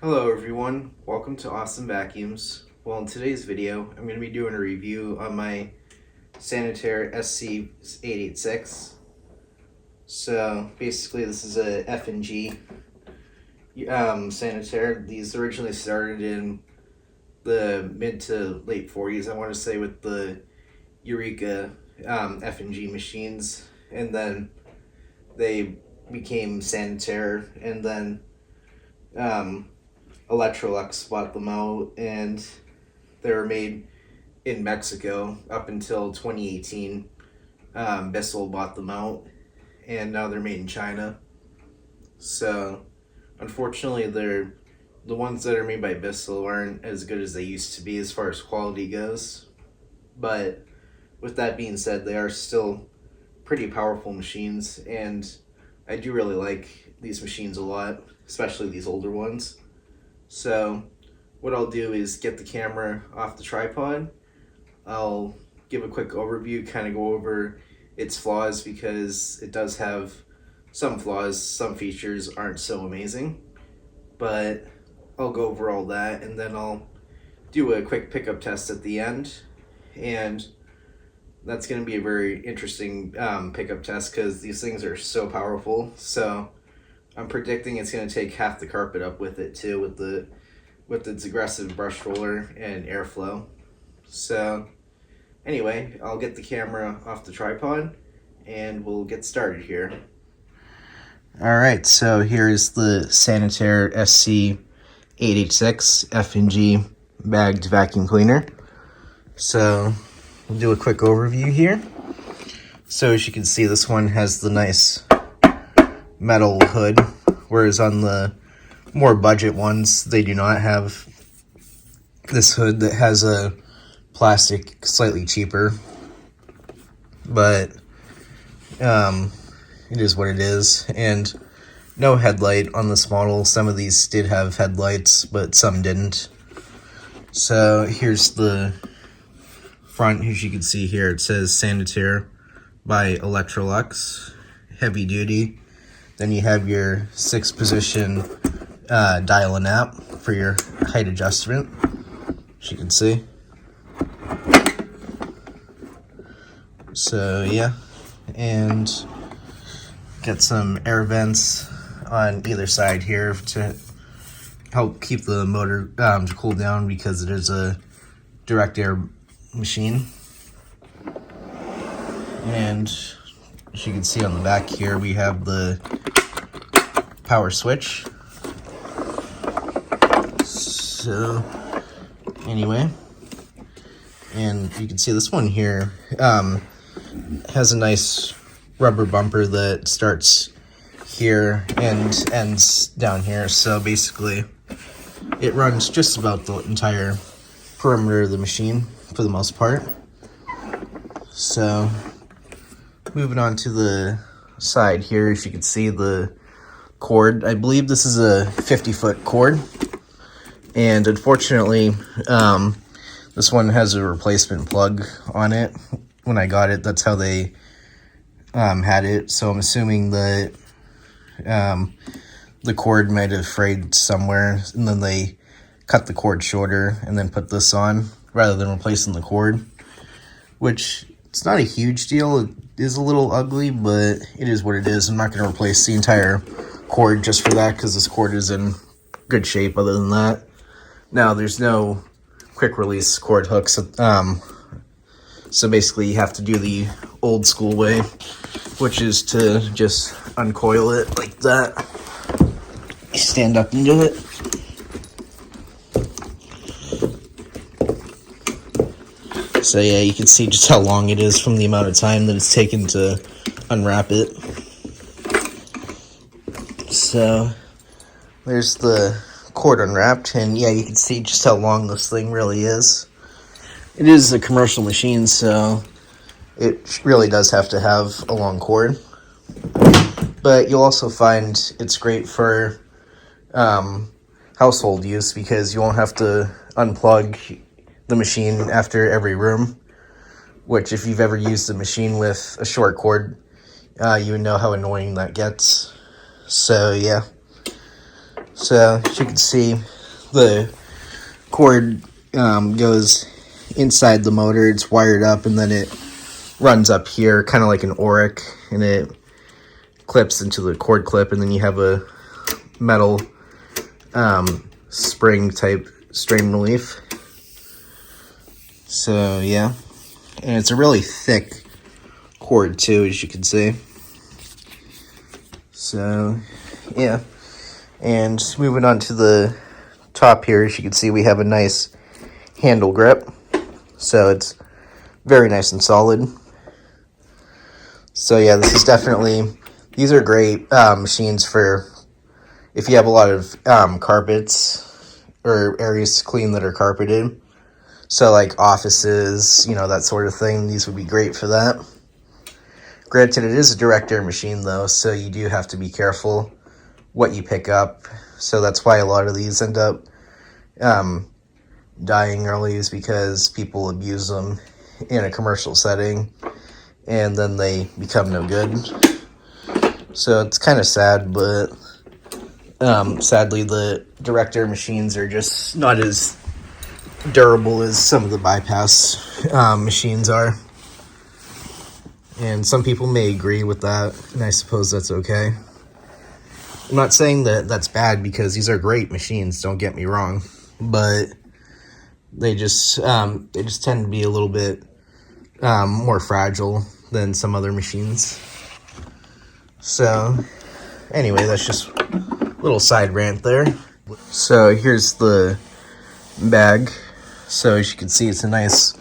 Hello everyone, welcome to Awesome Vacuums. Well, in today's video, I'm going to be doing a review on my Sanitaire SC886. So basically this is a F&G Sanitaire. These originally started in the mid to late 40s, I want to say, with the Eureka F&G machines, and then they became Sanitaire, and then Electrolux bought them out, and they were made in Mexico up until 2018. Bissell bought them out, and now they're made in China. So, unfortunately, the ones that are made by Bissell aren't as good as they used to be as far as quality goes. But with that being said, they are still pretty powerful machines, and I do really like these machines a lot, especially these older ones. So what I'll do is get the camera off the tripod. I'll give a quick overview, kind of go over its flaws, because it does have some flaws. Some features aren't so amazing, but I'll go over all that, and then I'll do a quick pickup test at the end. And that's going to be a very interesting pickup test, because these things are so powerful. So I'm predicting it's going to take half the carpet up with it too, with its aggressive brush roller and airflow. So anyway, I'll get the camera off the tripod and we'll get started here. Alright, so here's the Sanitaire SC886 F&G bagged vacuum cleaner. So we'll do a quick overview here. So as you can see, this one has the nice metal hood, whereas on the more budget ones they do not have this hood that has a plastic, slightly cheaper, but it is what it is. And no headlight on this model. Some of these did have headlights, but some didn't. So here's the front. As you can see here, it says Sanitaire by Electrolux, heavy duty. Then you have your 6-position dial and app for your height adjustment, as you can see. So yeah, and got some air vents on either side here to help keep the motor to cool down, because it is a direct air machine. And as you can see on the back here, we have the power switch. So anyway, and you can see this one here has a nice rubber bumper that starts here and ends down here. So basically it runs just about the entire perimeter of the machine for the most part. So moving on to the side here, as you can see the cord, I believe this is a 50-foot cord, and unfortunately this one has a replacement plug on it. When I got it, that's how they had it, so I'm assuming that the cord might have frayed somewhere, and then they cut the cord shorter and then put this on rather than replacing the cord, which it's not a huge deal. It is a little ugly, but it is what it is. I'm not going to replace the entire cord just for that, because this cord is in good shape other than that. Now, there's no quick release cord hooks, so basically you have to do the old school way, which is to just uncoil it like that. You stand up and do it. So yeah, you can see just how long it is from the amount of time that it's taken to unwrap it. So there's the cord unwrapped, and yeah, you can see just how long this thing really is. It is a commercial machine, so it really does have to have a long cord. But you'll also find it's great for household use, because you won't have to unplug the machine after every room, which, if you've ever used a machine with a short cord, you would know how annoying that gets. So yeah, So as you can see, the cord goes inside the motor. It's wired up, and then it runs up here, kind of like an Auric, and it clips into the cord clip, and then you have a metal spring type strain relief. So yeah, and it's a really thick cord too, as you can see. So yeah, and moving on to the top here, as you can see, we have a nice handle grip, so it's very nice and solid. So yeah, this is definitely, these are great machines for if you have a lot of carpets or areas to clean that are carpeted. So like offices, you know, that sort of thing. These would be great for that. Granted, it is a direct air machine though, so you do have to be careful what you pick up. So that's why a lot of these end up dying early, is because people abuse them in a commercial setting and then they become no good. So it's kind of sad, but sadly the direct air machines are just not as durable as some of the bypass machines are. And some people may agree with that, and I suppose that's okay. I'm not saying that that's bad, because these are great machines, don't get me wrong, but they just tend to be a little bit more fragile than some other machines. So anyway, that's just a little side rant there. So here's the bag. So as you can see, it's a nice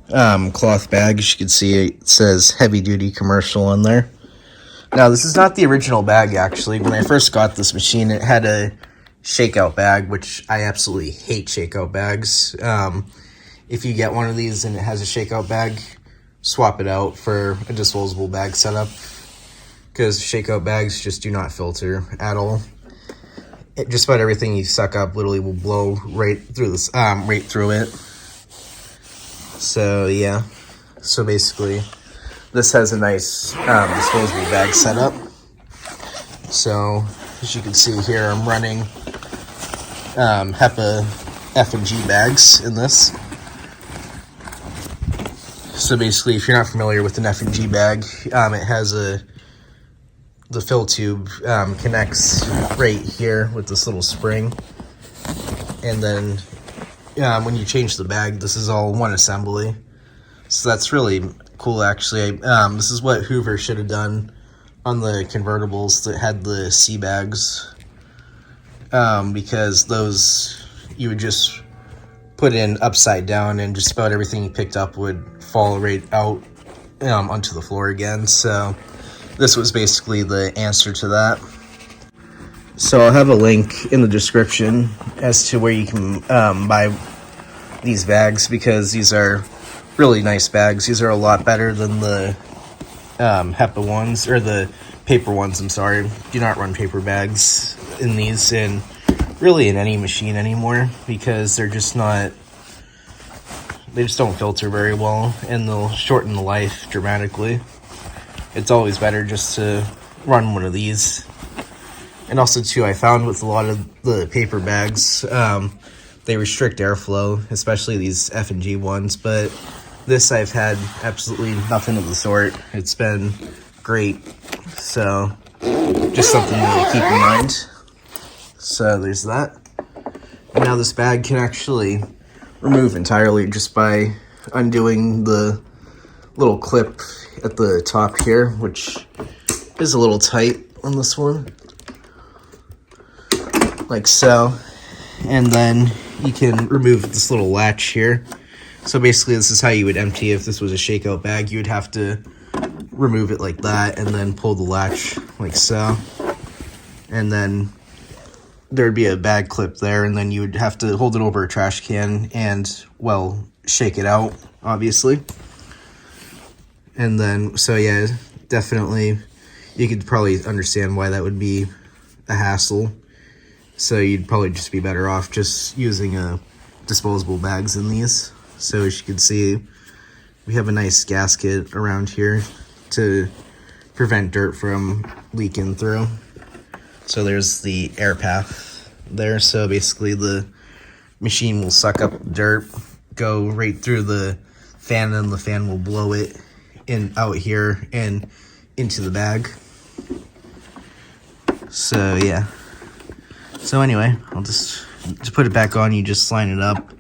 cloth bag. As you can see, it says heavy duty commercial on there. Now, this is not the original bag, actually. When I first got this machine, it had a shakeout bag, which I absolutely hate shakeout bags. If you get one of these and it has a shakeout bag, swap it out for a disposable bag setup, because shakeout bags just do not filter at all. Just about everything you suck up literally will blow right through this, right through it. So yeah, so basically, this has a nice disposable bag setup. So as you can see here, I'm running HEPA F&G bags in this. So basically, if you're not familiar with an F&G bag, it has the fill tube connects right here with this little spring, and then when you change the bag, this is all one assembly. So that's really cool, actually. This is what Hoover should have done on the convertibles that had the C bags, because those you would just put in upside down, and just about everything you picked up would fall right out onto the floor again. So this was basically the answer to that. So I'll have a link in the description as to where you can buy these bags, because these are really nice bags. These are a lot better than the HEPA ones, or the paper ones, I'm sorry. Do not run paper bags in these, and really in any machine anymore, because they're just not, they just don't filter very well, and they'll shorten the life dramatically. It's always better just to run one of these. And also too, I found with a lot of the paper bags, they restrict airflow, especially these F&G ones, but this I've had absolutely nothing of the sort. It's been great. So just something to keep in mind. So there's that. And now this bag can actually remove entirely just by undoing the little clip at the top here, which is a little tight on this one, like so. And then you can remove this little latch here. So basically, this is how you would empty if this was a shakeout bag. You would have to remove it like that, and then pull the latch like so. And then there'd be a bag clip there, and then you would have to hold it over a trash can and, well, shake it out, obviously. And then, so yeah, definitely, you could probably understand why that would be a hassle. So you'd probably just be better off just using disposable bags in these. So as you can see, we have a nice gasket around here to prevent dirt from leaking through. So there's the air path there. So basically the machine will suck up dirt, go right through the fan, and the fan will blow it in out here and into the bag. So yeah. So anyway, I'll just to put it back on, you just line it up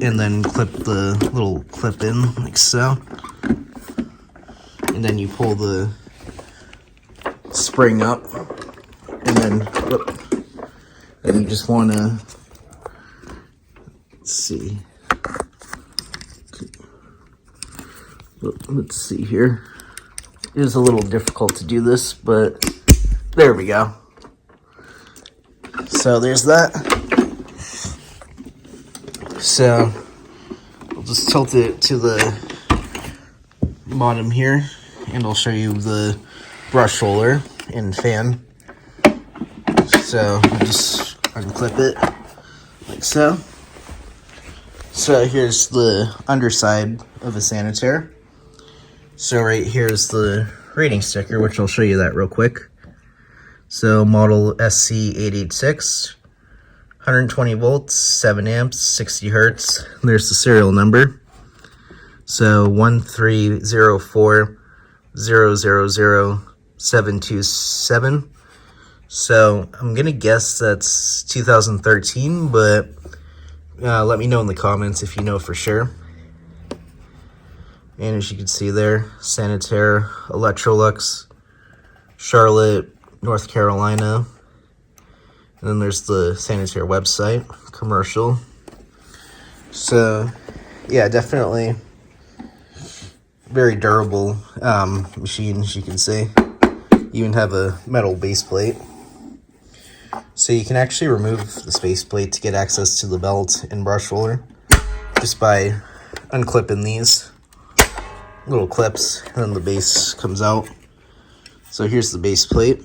and then clip the little clip in like so. And then you pull the spring up, and then you just want to see. Let's see here. It is a little difficult to do this, but there we go. So there's that. So I'll just tilt it to the bottom here, and I'll show you the brush roller and fan. So I'll just unclip it like so. So here's the underside of a Sanitaire. So right here is the rating sticker, which I'll show you that real quick. So model SC886, 120 volts, 7 amps, 60 hertz. There's the serial number. So 130000727. So I'm gonna guess that's 2013, but let me know in the comments if you know for sure. And as you can see there, Sanitaire, Electrolux, Charlotte, North Carolina. And then there's the Sanitaire website, commercial. So yeah, definitely very durable machine, as you can see. You even have a metal base plate. So you can actually remove the base plate to get access to the belt and brush roller just by unclipping these little clips, and then the base comes out. So here's the base plate,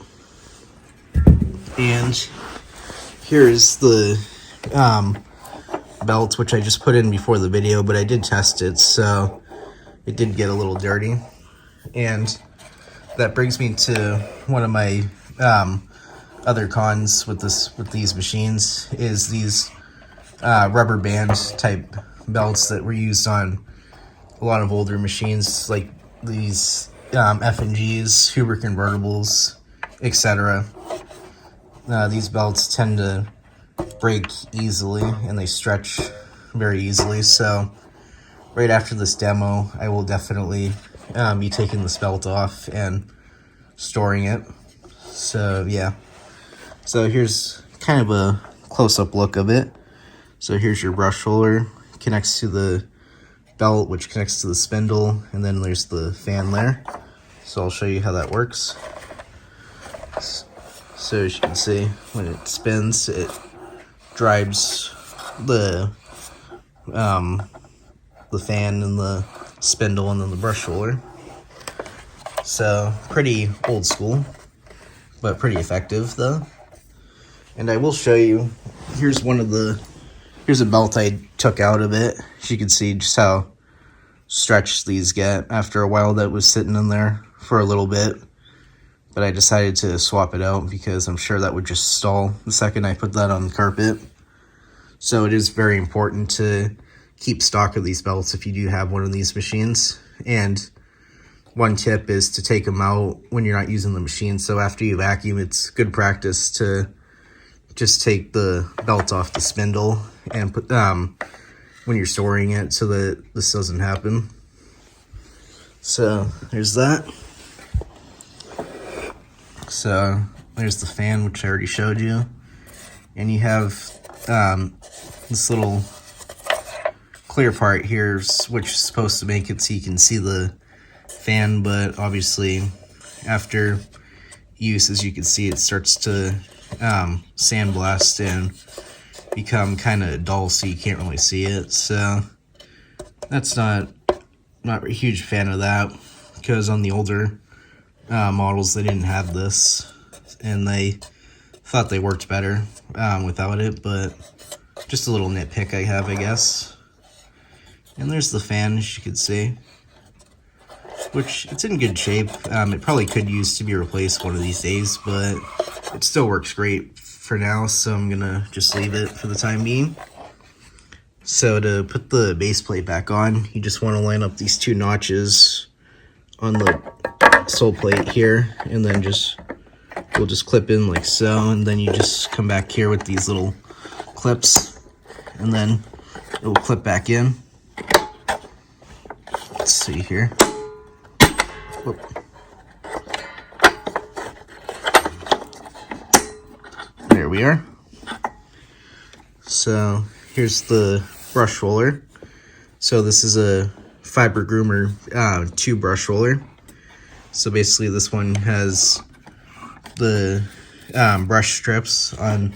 and here's the belt, which I just put in before the video, but I did test it, so it did get a little dirty. And that brings me to one of my other cons with these machines, is these rubber band type belts that were used on a lot of older machines, like these F&Gs, Huber convertibles, etc. These belts tend to break easily, and they stretch very easily. So right after this demo, I will definitely be taking this belt off and storing it. So yeah. So here's kind of a close-up look of it. So here's your brush roller, connects to the belt, which connects to the spindle, and then there's the fan there. So I'll show you how that works. So as you can see, when it spins, it drives the fan and the spindle, and then the brush roller. So pretty old school, but pretty effective though. And I will show you, here's a belt I took out of it. As you can see just how stretched these get after a while that was sitting in there for a little bit. But I decided to swap it out because I'm sure that would just stall the second I put that on the carpet. So it is very important to keep stock of these belts if you do have one of these machines. And one tip is to take them out when you're not using the machine. So after you vacuum, it's good practice to just take the belt off the spindle and put when you're storing it, so that this doesn't happen. So there's that. So there's the fan, which I already showed you, and you have this little clear part here, which is supposed to make it so you can see the fan, but obviously after use, as you can see, it starts to sandblast and become kind of dull, so you can't really see it. So that's not a huge fan of that, because on the older models they didn't have this, and they thought they worked better without it. But just a little nitpick I have, I guess. And there's the fan, as you can see, which it's in good shape. It probably could use to be replaced one of these days, but it still works great for now, so I'm gonna just leave it for the time being. So to put the base plate back on, you just want to line up these 2 notches on the sole plate here, and then we'll just clip in like so, and then you just come back here with these little clips, and then it will clip back in. Let's see here. Whoop. There we are. So here's the brush roller. So this is a Fiber Groomer 2 brush roller. So basically this one has the brush strips on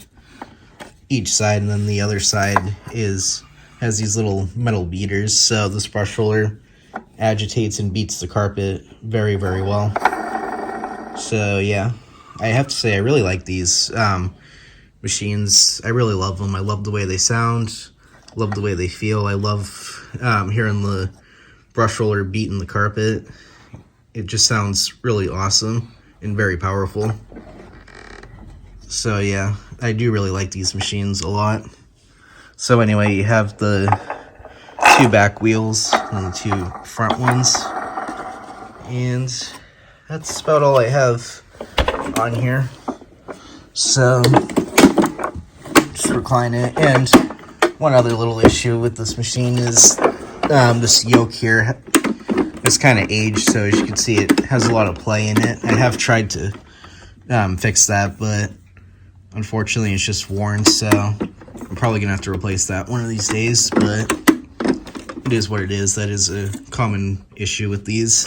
each side, and then the other side has these little metal beaters. So this brush roller agitates and beats the carpet very, very well. So yeah, I have to say I really like these machines. I really love them. I love the way they sound, love the way they feel. I love hearing the brush roller beating the carpet. It just sounds really awesome and very powerful. So yeah, I do really like these machines a lot. So anyway, you have the 2 back wheels and the 2 front ones, and that's about all I have on here. So just recline it. And one other little issue with this machine is this yoke here. It's kind of aged, so as you can see, it has a lot of play in it. I have tried to fix that, but unfortunately it's just worn, so I'm probably gonna have to replace that one of these days, but it is what it is. That is a common issue with these.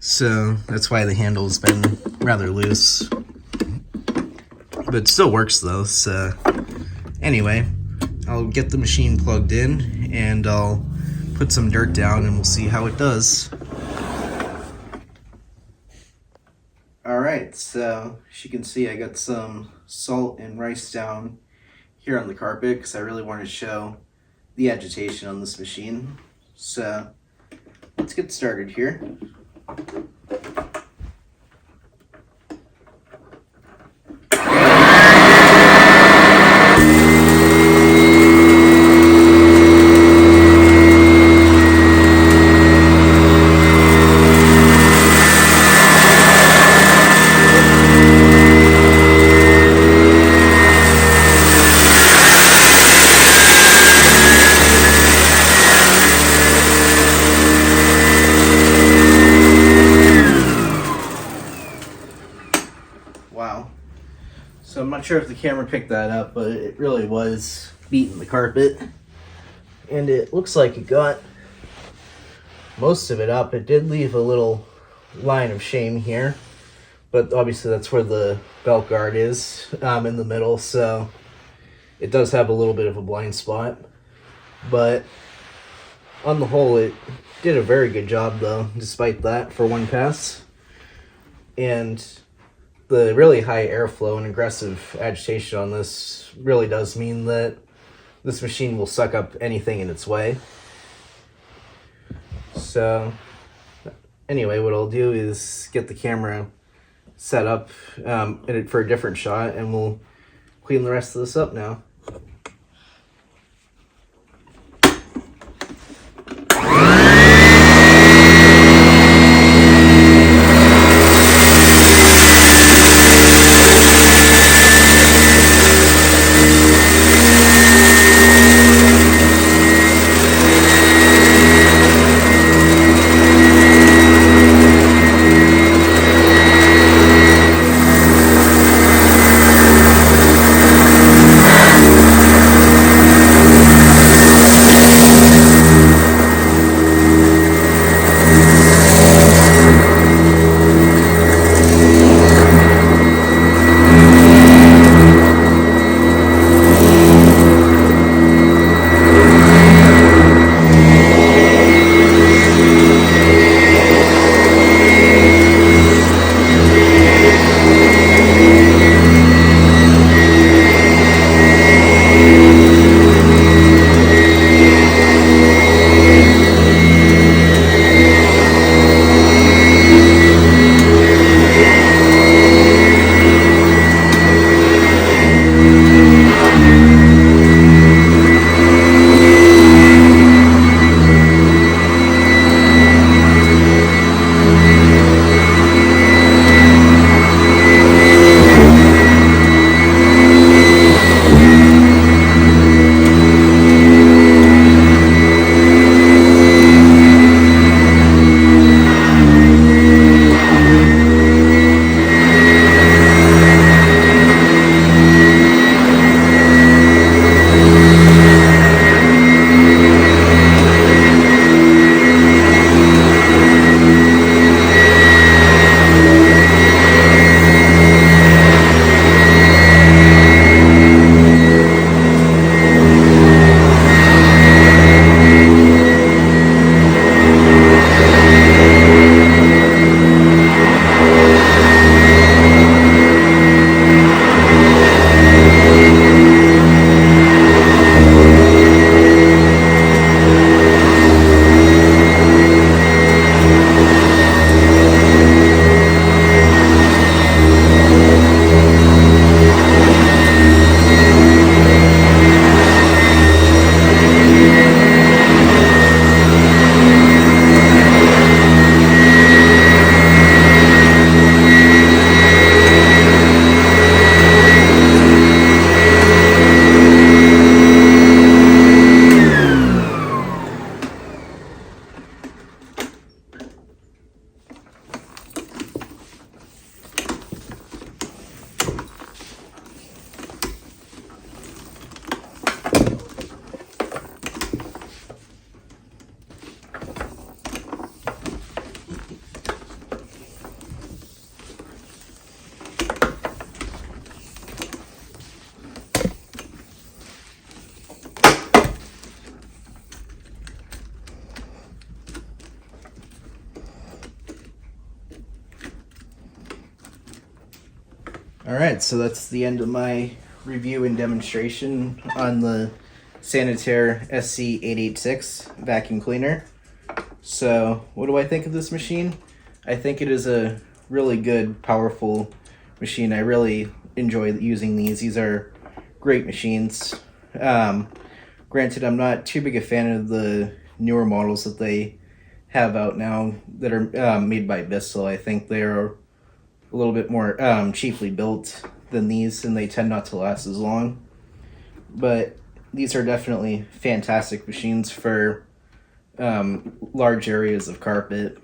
So that's why the handle's been rather loose. But it still works though, so anyway, I'll get the machine plugged in and I'll put some dirt down and we'll see how it does. Alright, so as you can see, I got some salt and rice down here on the carpet because I really wanted to show the agitation on this machine. So let's get started here. Wow. So I'm not sure if the camera picked that up, but it really was beating the carpet. And it looks like it got most of it up. It did leave a little line of shame here, but obviously that's where the belt guard is, in the middle, so it does have a little bit of a blind spot. But on the whole, it did a very good job though, despite that, for one pass. And the really high airflow and aggressive agitation on this really does mean that this machine will suck up anything in its way. So anyway, what I'll do is get the camera set up for a different shot, and we'll clean the rest of this up now. Alright, so that's the end of my review and demonstration on the Sanitaire SC886 vacuum cleaner. So, what do I think of this machine? I think it is a really good, powerful machine. I really enjoy using these. These are great machines. Granted, I'm not too big a fan of the newer models that they have out now that are made by Bissell. I think they're a little bit more cheaply built than these, and they tend not to last as long. But these are definitely fantastic machines for large areas of carpet.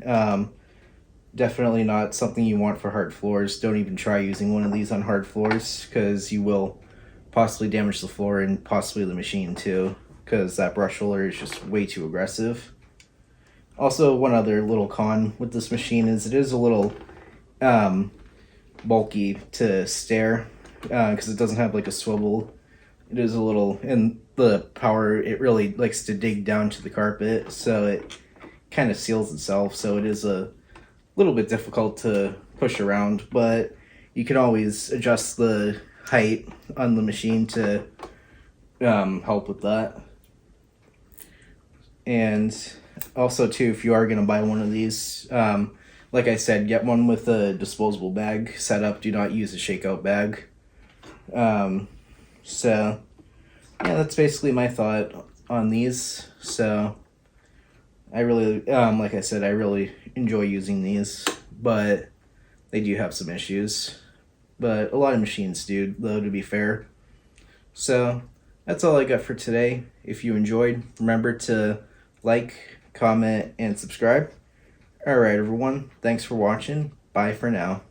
Definitely not something you want for hard floors. Don't even try using one of these on hard floors, because you will possibly damage the floor and possibly the machine too, because that brush roller is just way too aggressive. Also, one other little con with this machine is it is a little bulky to stare, because it doesn't have like a swivel. It is a little, and the power, it really likes to dig down to the carpet, so it kind of seals itself, so it is a little bit difficult to push around, but you can always adjust the height on the machine to help with that. And also too, if you are going to buy one of these, like I said, get one with a disposable bag setup. Do not use a shakeout bag. So yeah, that's basically my thought on these. So I really, like I said, I really enjoy using these, but they do have some issues. But a lot of machines do, though, to be fair. So that's all I got for today. If you enjoyed, remember to like, comment, and subscribe. Alright, everyone. Thanks for watching. Bye for now.